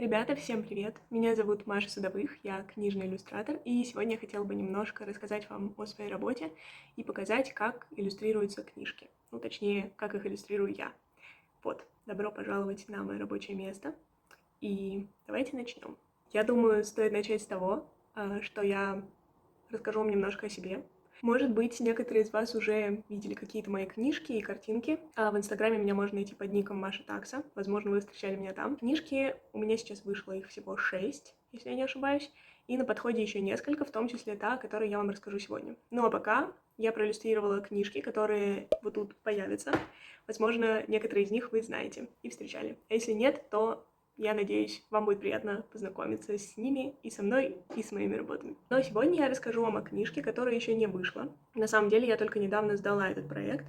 Ребята, всем привет! Меня зовут Маша Судовых, я книжный иллюстратор, и сегодня я хотела бы немножко рассказать вам о своей работе и показать, как иллюстрируются книжки. Ну, точнее, как их иллюстрирую я. Вот, добро пожаловать на мое рабочее место, и давайте начнем. Я думаю, стоит начать с того, что я расскажу вам немножко о себе. Может быть, некоторые из вас уже видели какие-то мои книжки и картинки. В Инстаграме меня можно найти под ником Маша Такса. Возможно, вы встречали меня там. Книжки у меня сейчас вышло их всего 6, если я не ошибаюсь. И на подходе еще несколько, в том числе та, о которой я вам расскажу сегодня. Ну а пока я проиллюстрировала книжки, которые вот тут появятся. Возможно, некоторые из них вы знаете и встречали. А если нет, то я надеюсь, вам будет приятно познакомиться с ними и со мной, и с моими работами. Но сегодня я расскажу вам о книжке, которая еще не вышла. На самом деле, я только недавно сдала этот проект,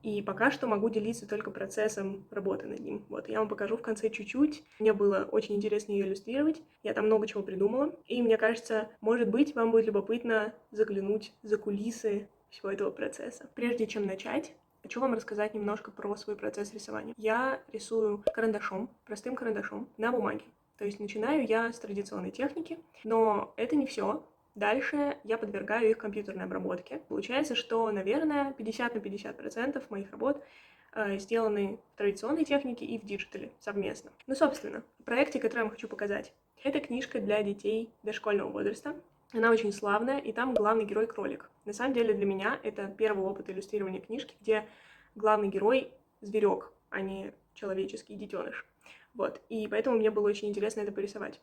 и пока что могу делиться только процессом работы над ним. Вот, я вам покажу в конце чуть-чуть. Мне было очень интересно ее иллюстрировать, я там много чего придумала, и мне кажется, может быть, вам будет любопытно заглянуть за кулисы всего этого процесса. Прежде чем начать, хочу вам рассказать немножко про свой процесс рисования. Я рисую карандашом, простым карандашом, на бумаге. То есть начинаю я с традиционной техники, но это не все. Дальше я подвергаю их компьютерной обработке. Получается, что, наверное, 50 на 50% моих работ сделаны в традиционной технике и в диджитале совместно. Ну, собственно, в проекте, который я вам хочу показать, это книжка для детей дошкольного возраста. Она очень славная, и там главный герой кролик. На самом деле для меня это первый опыт иллюстрирования книжки, где главный герой зверек, а не человеческий детеныш. Вот, и поэтому мне было очень интересно это порисовать.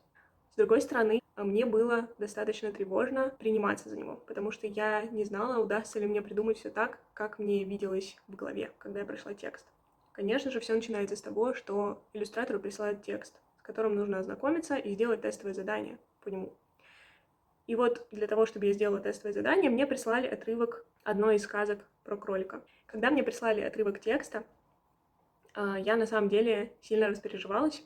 С другой стороны, мне было достаточно тревожно приниматься за него, потому что я не знала, удастся ли мне придумать все так, как мне виделось в голове, когда я прошла текст. Конечно же, все начинается с того, что иллюстратору присылают текст, с которым нужно ознакомиться и сделать тестовое задание по нему. И вот для того, чтобы я сделала тестовое задание, мне прислали отрывок одной из сказок про кролика. Когда мне прислали отрывок текста, я на самом деле сильно распереживалась,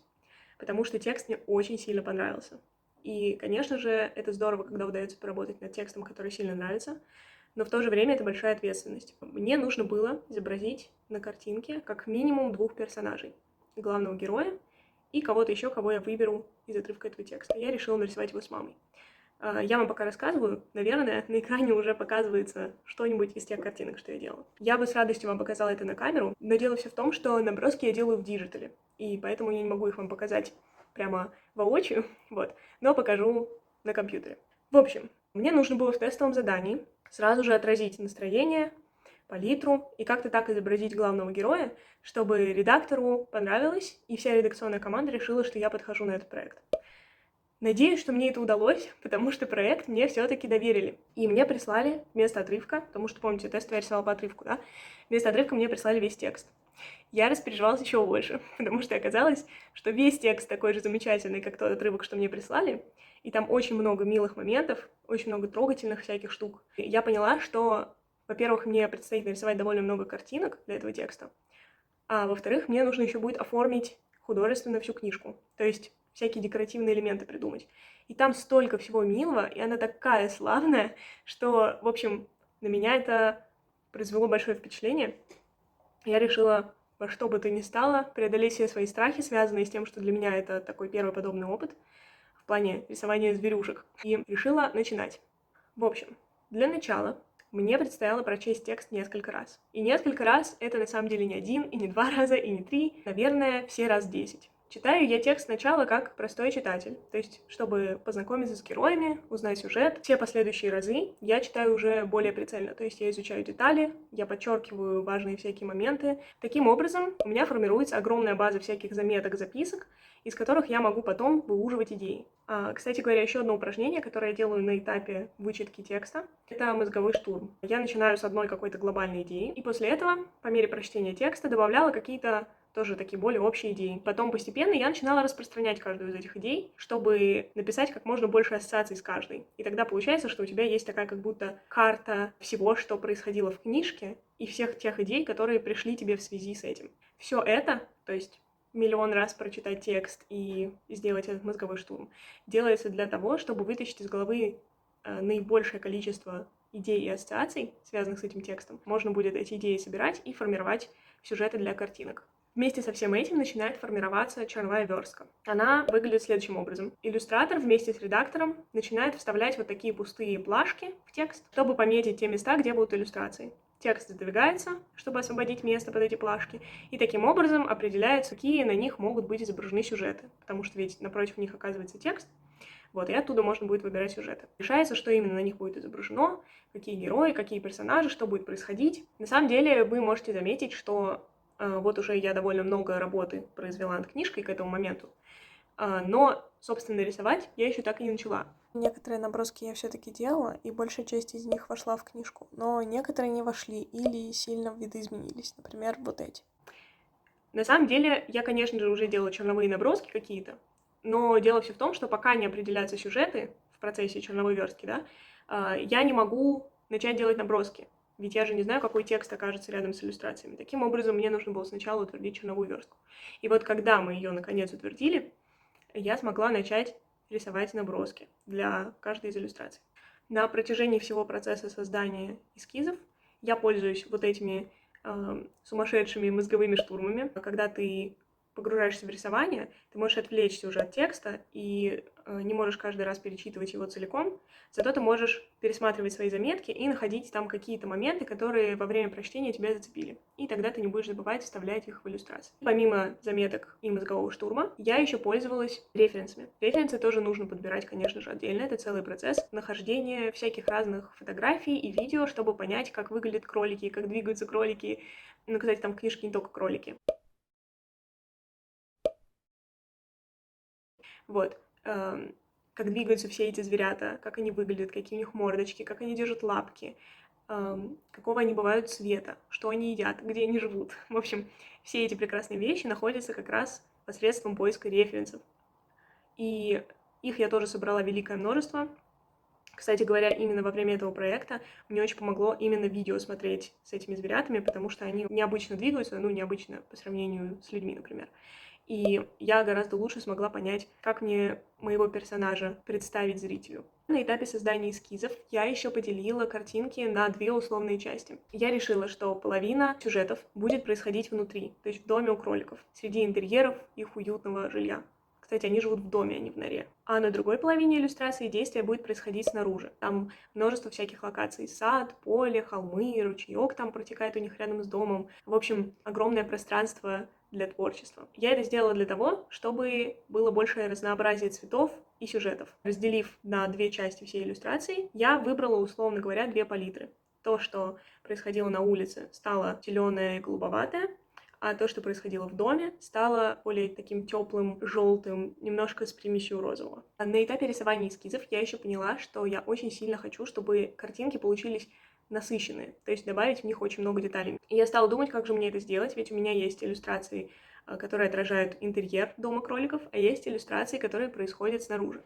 потому что текст мне очень сильно понравился. И, конечно же, это здорово, когда удается поработать над текстом, который сильно нравится, но в то же время это большая ответственность. Мне нужно было изобразить на картинке как минимум 2 персонажей. Главного героя и кого-то еще, кого я выберу из отрывка этого текста. Я решила нарисовать его с мамой. Я вам пока рассказываю, наверное, на экране уже показывается что-нибудь из тех картинок, что я делала. Я бы с радостью вам показала это на камеру, но дело все в том, что наброски я делаю в диджитале, и поэтому я не могу их вам показать прямо воочию, вот, но покажу на компьютере. В общем, мне нужно было в тестовом задании сразу же отразить настроение, палитру и как-то так изобразить главного героя, чтобы редактору понравилось, и вся редакционная команда решила, что я подхожу на этот проект. Надеюсь, что мне это удалось, потому что проект мне все-таки доверили. И мне прислали вместо отрывка, потому что, помните, тест я рисовала по отрывку, да? Вместо отрывка мне прислали весь текст. Я распереживалась еще больше, потому что оказалось, что весь текст такой же замечательный, как тот отрывок, что мне прислали, и там очень много милых моментов, очень много трогательных всяких штук. И я поняла, что, во-первых, мне предстоит нарисовать довольно много картинок для этого текста, а во-вторых, мне нужно еще будет оформить художественно всю книжку. То есть всякие декоративные элементы придумать. И там столько всего милого, и она такая славная, что, в общем, на меня это произвело большое впечатление. Я решила во что бы то ни стало преодолеть все свои страхи, связанные с тем, что для меня это такой первый подобный опыт в плане рисования зверюшек. И решила начинать. В общем, для начала мне предстояло прочесть текст несколько раз. И несколько раз это на самом деле не 1, и не 2 раза, и не 3, наверное, все раз 10. Читаю я текст сначала как простой читатель, то есть, чтобы познакомиться с героями, узнать сюжет. Все последующие разы я читаю уже более прицельно, то есть я изучаю детали, я подчеркиваю важные всякие моменты. Таким образом, у меня формируется огромная база всяких заметок, записок, из которых я могу потом выуживать идеи. Кстати говоря, еще одно упражнение, которое я делаю на этапе вычетки текста, это мозговой штурм. Я начинаю с одной какой-то глобальной идеи, и после этого, по мере прочтения текста, добавляла какие-то тоже такие более общие идеи. Потом постепенно я начинала распространять каждую из этих идей, чтобы написать как можно больше ассоциаций с каждой. И тогда получается, что у тебя есть такая как будто карта всего, что происходило в книжке, и всех тех идей, которые пришли тебе в связи с этим. Все это, то есть миллион раз прочитать текст и сделать этот мозговой штурм, делается для того, чтобы вытащить из головы наибольшее количество идей и ассоциаций, связанных с этим текстом. Можно будет эти идеи собирать и формировать сюжеты для картинок. Вместе со всем этим начинает формироваться черновая верстка. Она выглядит следующим образом. Иллюстратор вместе с редактором начинает вставлять вот такие пустые плашки в текст, чтобы пометить те места, где будут иллюстрации. Текст задвигается, чтобы освободить место под эти плашки, и таким образом определяется, какие на них могут быть изображены сюжеты, потому что ведь напротив них оказывается текст, вот, и оттуда можно будет выбирать сюжеты. Решается, что именно на них будет изображено, какие герои, какие персонажи, что будет происходить. На самом деле вы можете заметить, что вот уже я довольно много работы произвела над книжкой к этому моменту, но, собственно, рисовать я еще так и не начала. Некоторые наброски я все-таки делала, и большая часть из них вошла в книжку, но некоторые не вошли или сильно видоизменились, например, вот эти. На самом деле, я, конечно же, уже делала черновые наброски какие-то, но дело все в том, что пока не определяются сюжеты в процессе черновой верстки, да, я не могу начать делать наброски, ведь я же не знаю, какой текст окажется рядом с иллюстрациями. Таким образом, мне нужно было сначала утвердить черновую верстку. И вот когда мы ее наконец утвердили, я смогла начать рисовать наброски для каждой из иллюстраций. На протяжении всего процесса создания эскизов я пользуюсь вот этими сумасшедшими мозговыми штурмами. Когда ты погружаешься в рисование, ты можешь отвлечься уже от текста и не можешь каждый раз перечитывать его целиком, зато ты можешь пересматривать свои заметки и находить там какие-то моменты, которые во время прочтения тебя зацепили. И тогда ты не будешь забывать вставлять их в иллюстрации. Помимо заметок и мозгового штурма, я еще пользовалась референсами. Референсы тоже нужно подбирать, конечно же, отдельно. Это целый процесс нахождения всяких разных фотографий и видео, чтобы понять, как выглядят кролики, как двигаются кролики. Ну, кстати, там в книжке не только кролики. Вот. Как двигаются все эти зверята, как они выглядят, какие у них мордочки, как они держат лапки, какого они бывают цвета, что они едят, где они живут. В общем, все эти прекрасные вещи находятся как раз посредством поиска референсов. И их я тоже собрала великое множество. Кстати говоря, именно во время этого проекта мне очень помогло именно видео смотреть с этими зверятами, потому что они необычно двигаются, ну, необычно по сравнению с людьми, например. И я гораздо лучше смогла понять, как мне моего персонажа представить зрителю. На этапе создания эскизов я еще поделила картинки на две условные части. Я решила, что половина сюжетов будет происходить внутри, то есть в доме у кроликов, среди интерьеров их уютного жилья. Кстати, они живут в доме, а не в норе. А на другой половине иллюстрации действие будет происходить снаружи. Там множество всяких локаций. Сад, поле, холмы, ручеек там протекает у них рядом с домом. В общем, огромное пространство для творчества. Я это сделала для того, чтобы было большее разнообразие цветов и сюжетов. Разделив на две части всей иллюстрации, я выбрала, условно говоря, две палитры. То, что происходило на улице, стало зеленое и голубоватое, а то, что происходило в доме, стало более таким теплым, желтым, немножко с примесью розового. На этапе рисования эскизов я еще поняла, что я очень сильно хочу, чтобы картинки получились насыщенные, то есть добавить в них очень много деталей. И я стала думать, как же мне это сделать, ведь у меня есть иллюстрации, которые отражают интерьер дома кроликов, а есть иллюстрации, которые происходят снаружи.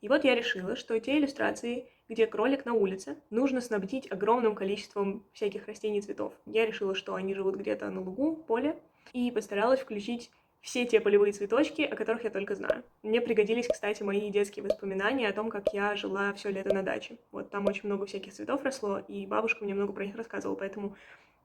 И вот я решила, что те иллюстрации, где кролик на улице, нужно снабдить огромным количеством всяких растений и цветов. Я решила, что они живут где-то на лугу, поле, и постаралась включить все те полевые цветочки, о которых я только знаю. Мне пригодились, кстати, мои детские воспоминания о том, как я жила все лето на даче. Вот там очень много всяких цветов росло, и бабушка мне много про них рассказывала, поэтому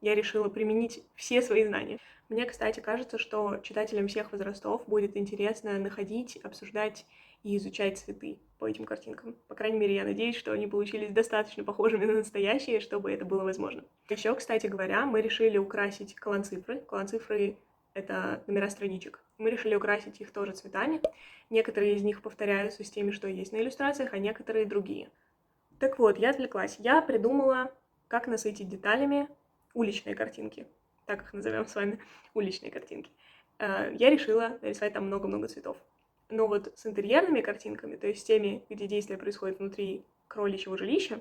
я решила применить все свои знания. Мне, кстати, кажется, что читателям всех возрастов будет интересно находить, обсуждать и изучать цветы по этим картинкам. По крайней мере, я надеюсь, что они получились достаточно похожими на настоящие, чтобы это было возможно. Еще, кстати говоря, мы решили украсить колонцифры. Колонцифры — это номера страничек. Мы решили украсить их тоже цветами. Некоторые из них повторяются с теми, что есть на иллюстрациях, а некоторые другие. Так вот, я отвлеклась. Я придумала, как насытить деталями уличные картинки. Так их назовем с вами, уличные картинки. Я решила нарисовать там много-много цветов. Но вот с интерьерными картинками, то есть с теми, где действие происходит внутри кроличьего жилища,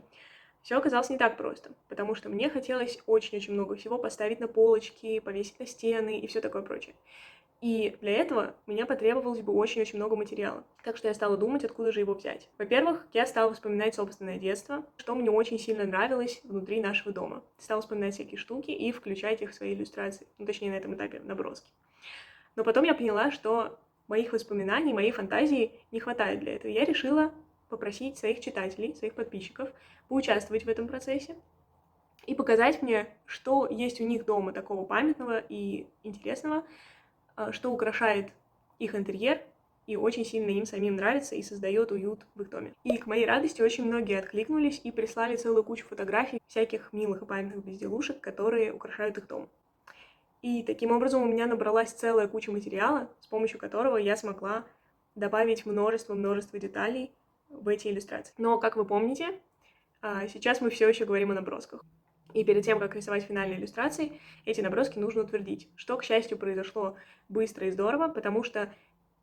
все оказалось не так просто, потому что мне хотелось очень-очень много всего поставить на полочки, повесить на стены и все такое прочее. И для этого мне потребовалось бы очень-очень много материала. Так что я стала думать, откуда же его взять. Во-первых, я стала вспоминать собственное детство, что мне очень сильно нравилось внутри нашего дома. Стала вспоминать всякие штуки и включать их в свои иллюстрации. Ну, точнее, на этом этапе наброски. Но потом я поняла, что моих воспоминаний, моей фантазии не хватает для этого. Я решила попросить своих читателей, своих подписчиков поучаствовать в этом процессе и показать мне, что есть у них дома такого памятного и интересного, что украшает их интерьер и очень сильно им самим нравится и создает уют в их доме. И к моей радости очень многие откликнулись и прислали целую кучу фотографий всяких милых и памятных безделушек, которые украшают их дом. И таким образом у меня набралась целая куча материала, с помощью которого я смогла добавить множество деталей в эти иллюстрации. Но, как вы помните, сейчас мы все еще говорим о набросках. И перед тем, как рисовать финальные иллюстрации, эти наброски нужно утвердить, что, к счастью, произошло быстро и здорово, потому что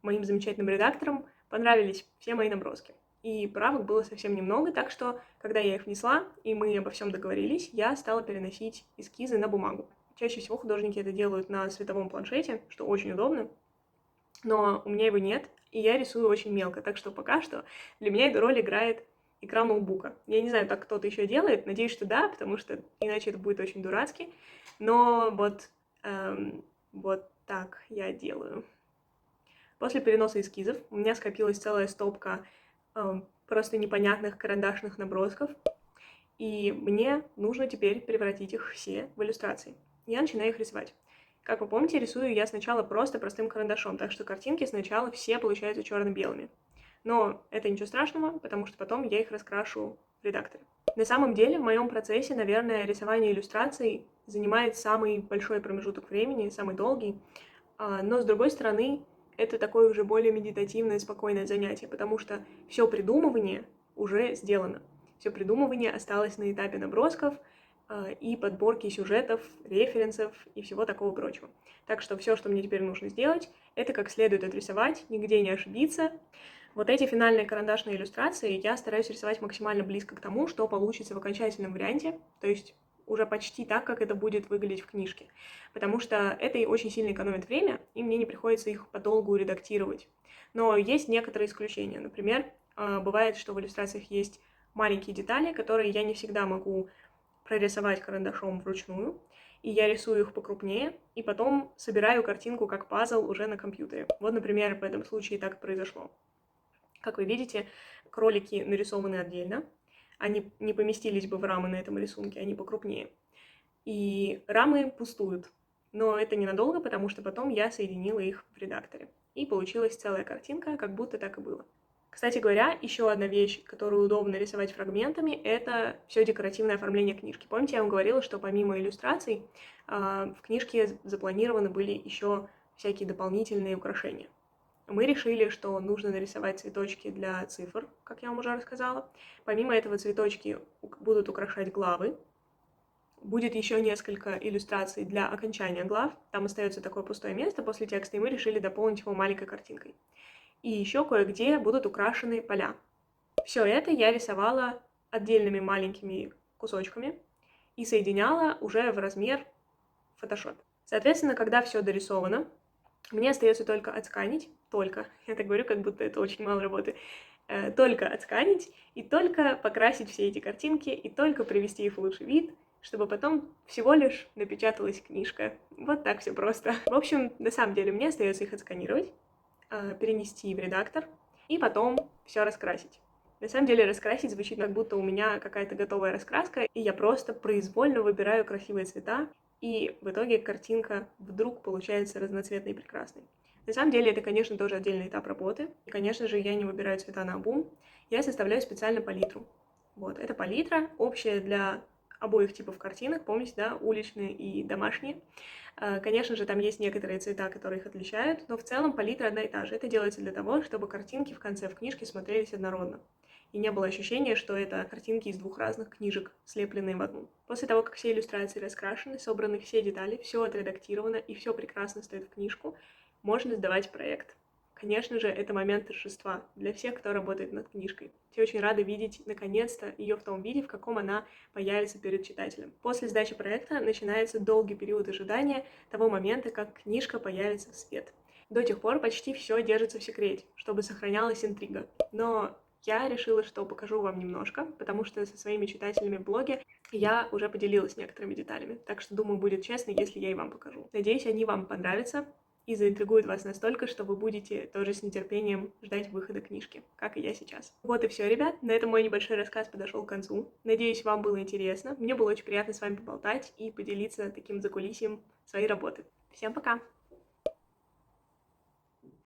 моим замечательным редакторам понравились все мои наброски. И правок было совсем немного, так что, когда я их внесла, и мы обо всем договорились, я стала переносить эскизы на бумагу. Чаще всего художники это делают на световом планшете, что очень удобно, но у меня его нет, и я рисую очень мелко, так что пока что для меня эту роль играет экран ноутбука. Я не знаю, так кто-то еще делает, надеюсь, что да, потому что иначе это будет очень дурацки, но вот так я делаю. После переноса эскизов у меня скопилась целая стопка просто непонятных карандашных набросков, и мне нужно теперь превратить их все в иллюстрации. Я начинаю их рисовать. Как вы помните, рисую я сначала просто простым карандашом, так что картинки сначала все получаются черно-белыми. Но это ничего страшного, потому что потом я их раскрашу в редакторе. На самом деле, в моем процессе, наверное, рисование иллюстраций занимает самый большой промежуток времени, самый долгий. Но, с другой стороны, это такое уже более медитативное, спокойное занятие, потому что все придумывание уже сделано. Все придумывание осталось на этапе набросков и подборки сюжетов, референсов и всего такого прочего. Так что все, что мне теперь нужно сделать, это как следует отрисовать, нигде не ошибиться. Вот эти финальные карандашные иллюстрации я стараюсь рисовать максимально близко к тому, что получится в окончательном варианте, то есть уже почти так, как это будет выглядеть в книжке, потому что это и очень сильно экономит время, и мне не приходится их подолгу редактировать. Но есть некоторые исключения. Например, бывает, что в иллюстрациях есть маленькие детали, которые я не всегда могу прорисовать карандашом вручную, и я рисую их покрупнее, и потом собираю картинку как пазл уже на компьютере. Вот, например, в этом случае так и произошло. Как вы видите, кролики нарисованы отдельно, они не поместились бы в рамы на этом рисунке, они покрупнее. И рамы пустуют, но это ненадолго, потому что потом я соединила их в редакторе. И получилась целая картинка, как будто так и было. Кстати говоря, еще одна вещь, которую удобно рисовать фрагментами, это все декоративное оформление книжки. Помните, я вам говорила, что помимо иллюстраций в книжке запланированы были еще всякие дополнительные украшения. Мы решили, что нужно нарисовать цветочки для цифр, как я вам уже рассказала. Помимо этого цветочки будут украшать главы. Будет еще несколько иллюстраций для окончания глав. Там остается такое пустое место после текста, и мы решили дополнить его маленькой картинкой. И еще кое-где будут украшены поля. Все это я рисовала отдельными маленькими кусочками и соединяла уже в размер в Photoshop. Соответственно, когда все дорисовано, мне остается только отсканить, я так говорю, как будто это очень мало работы, только отсканить и только покрасить все эти картинки и только привести их в лучший вид, чтобы потом всего лишь напечаталась книжка. Вот так все просто. В общем, на самом деле мне остается их отсканировать, перенести в редактор и потом все раскрасить. На самом деле раскрасить звучит, как будто у меня какая-то готовая раскраска, и я просто произвольно выбираю красивые цвета, и в итоге картинка вдруг получается разноцветной и прекрасной. На самом деле это, конечно, тоже отдельный этап работы. И, конечно же, я не выбираю цвета наобум. Я составляю специально палитру. Вот, эта палитра общая для обоих типов картинок, помните, да, уличные и домашние. Конечно же, там есть некоторые цвета, которые их отличают, но в целом палитра одна и та же. Это делается для того, чтобы картинки в конце в книжке смотрелись однородно. И не было ощущения, что это картинки из двух разных книжек, слепленные в одну. После того, как все иллюстрации раскрашены, собраны все детали, все отредактировано и все прекрасно стоит в книжку, можно сдавать проект. Конечно же, это момент торжества для всех, кто работает над книжкой. Все очень рады видеть, наконец-то, ее в том виде, в каком она появится перед читателем. После сдачи проекта начинается долгий период ожидания того момента, как книжка появится в свет. До тех пор почти все держится в секрете, чтобы сохранялась интрига. Но я решила, что покажу вам немножко, потому что со своими читателями в блоге я уже поделилась некоторыми деталями. Так что, думаю, будет честно, если я и вам покажу. Надеюсь, они вам понравятся. и заинтригует вас настолько, что вы будете тоже с нетерпением ждать выхода книжки, как и я сейчас. Вот и все, ребят. На этом мой небольшой рассказ подошел к концу. Надеюсь, вам было интересно. Мне было очень приятно с вами поболтать и поделиться таким закулисьем своей работы. Всем пока!